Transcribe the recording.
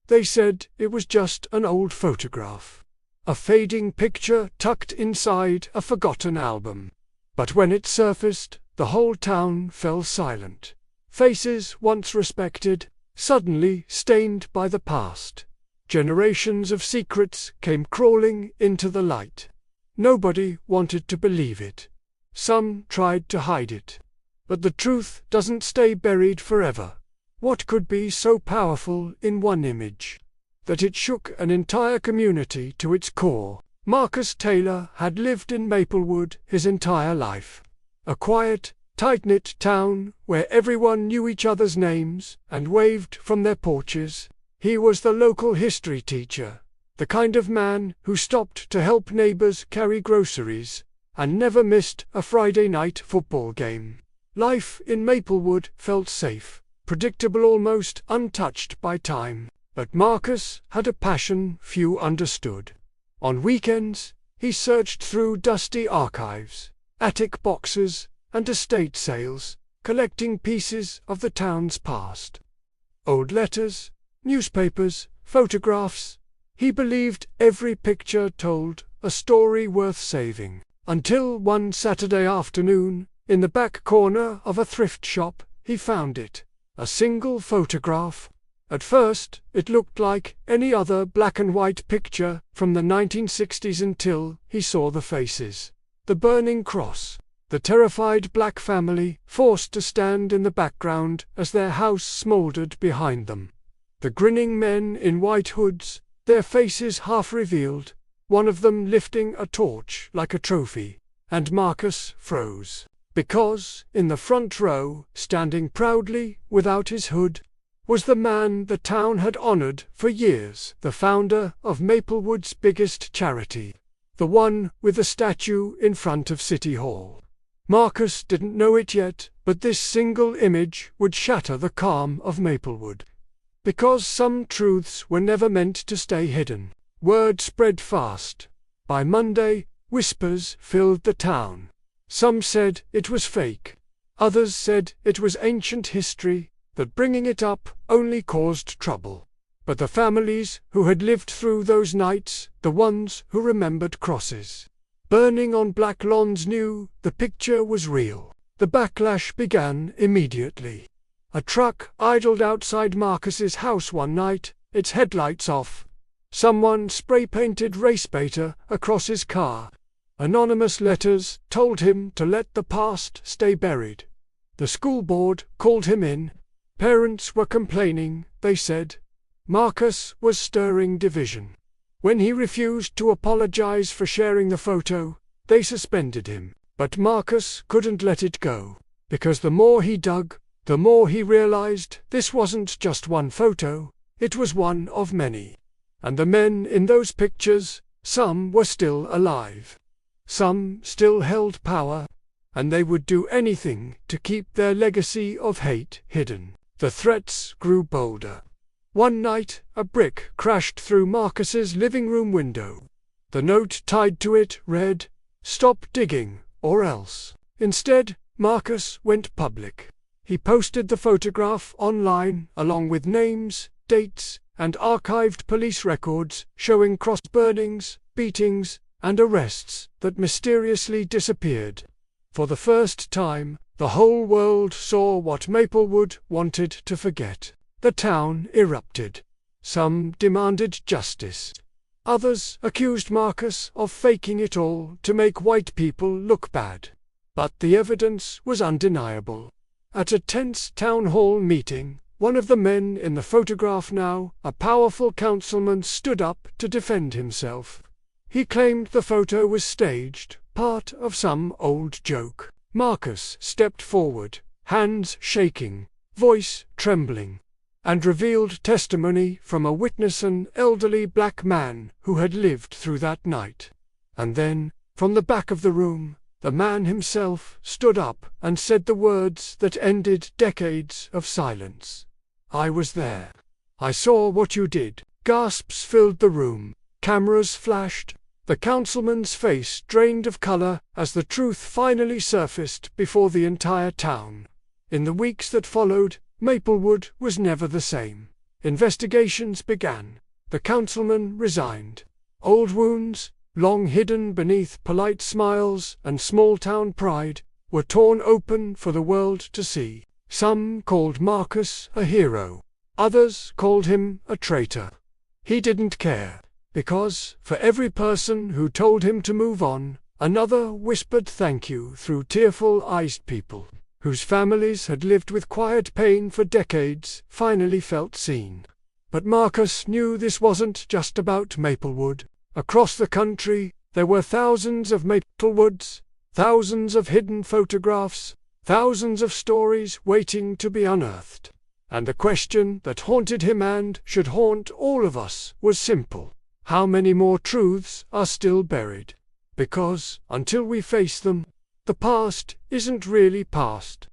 They said it was just an old photograph, a fading picture tucked inside a forgotten album. But when it surfaced, the whole town fell silent. Faces once respected, suddenly stained by the past. Generations of secrets came crawling into the light. Nobody wanted to believe it. Some tried to hide it. But the truth doesn't stay buried forever. What could be so powerful in one image that it shook an entire community to its core? Marcus Taylor had lived in Maplewood his entire life. A quiet, tight-knit town where everyone knew each other's names and waved from their porches. He was the local history teacher, the kind of man who stopped to help neighbors carry groceries, and never missed a Friday night football game. Life in Maplewood felt safe, predictable, almost untouched by time. But Marcus had a passion few understood. On weekends, he searched through dusty archives, attic boxes, and estate sales, collecting pieces of the town's past. Old letters, newspapers, photographs. He believed every picture told a story worth saving. Until one Saturday afternoon, in the back corner of a thrift shop, he found it. A single photograph. At first, it looked like any other black and white picture from the 1960s until he saw the faces. The burning cross. The terrified black family, forced to stand in the background as their house smoldered behind them. The grinning men in white hoods, their faces half revealed, one of them lifting a torch like a trophy. And Marcus froze. Because, in the front row, standing proudly without his hood, was the man the town had honored for years, the founder of Maplewood's biggest charity, the one with the statue in front of City Hall. Marcus didn't know it yet, but this single image would shatter the calm of Maplewood. Because some truths were never meant to stay hidden. Word spread fast. By Monday, whispers filled the town. Some said it was fake. Others said it was ancient history, that bringing it up only caused trouble. But the families who had lived through those nights, the ones who remembered crosses burning on black lawns, knew the picture was real. The backlash began immediately. A truck idled outside Marcus's house one night, its headlights off. Someone spray-painted race baiter across his car. Anonymous letters told him to let the past stay buried. The school board called him in. Parents were complaining, they said. Marcus was stirring division. When he refused to apologize for sharing the photo, they suspended him. But Marcus couldn't let it go, because the more he dug, the more he realized this wasn't just one photo, it was one of many. And the men in those pictures, some were still alive. Some still held power, and they would do anything to keep their legacy of hate hidden. The threats grew bolder. One night, a brick crashed through Marcus's living room window. The note tied to it read, "Stop digging, or else." Instead, Marcus went public. He posted the photograph online, along with names, dates, and archived police records showing cross burnings, beatings, and arrests that mysteriously disappeared. For the first time, the whole world saw what Maplewood wanted to forget. The town erupted. Some demanded justice. Others accused Marcus of faking it all to make white people look bad. But the evidence was undeniable. At a tense town hall meeting, one of the men in the photograph, now a powerful councilman, stood up to defend himself. He claimed the photo was staged, part of some old joke. Marcus stepped forward, hands shaking, voice trembling, and revealed testimony from a witness, an elderly black man who had lived through that night. And then, from the back of the room, the man himself stood up and said the words that ended decades of silence. "I was there. I saw what you did." Gasps filled the room. Cameras flashed. The councilman's face drained of color as the truth finally surfaced before the entire town. In the weeks that followed, Maplewood was never the same. Investigations began. The councilman resigned. Old wounds, long hidden beneath polite smiles and small-town pride, were torn open for the world to see. Some called Marcus a hero. Others called him a traitor. He didn't care, because for every person who told him to move on, another whispered thank you through tearful-eyed people, whose families had lived with quiet pain for decades, finally felt seen. But Marcus knew this wasn't just about Maplewood. Across the country, there were thousands of Maplewoods, thousands of hidden photographs, thousands of stories waiting to be unearthed. And the question that haunted him and should haunt all of us was simple. How many more truths are still buried? Because, until we face them, the past isn't really past.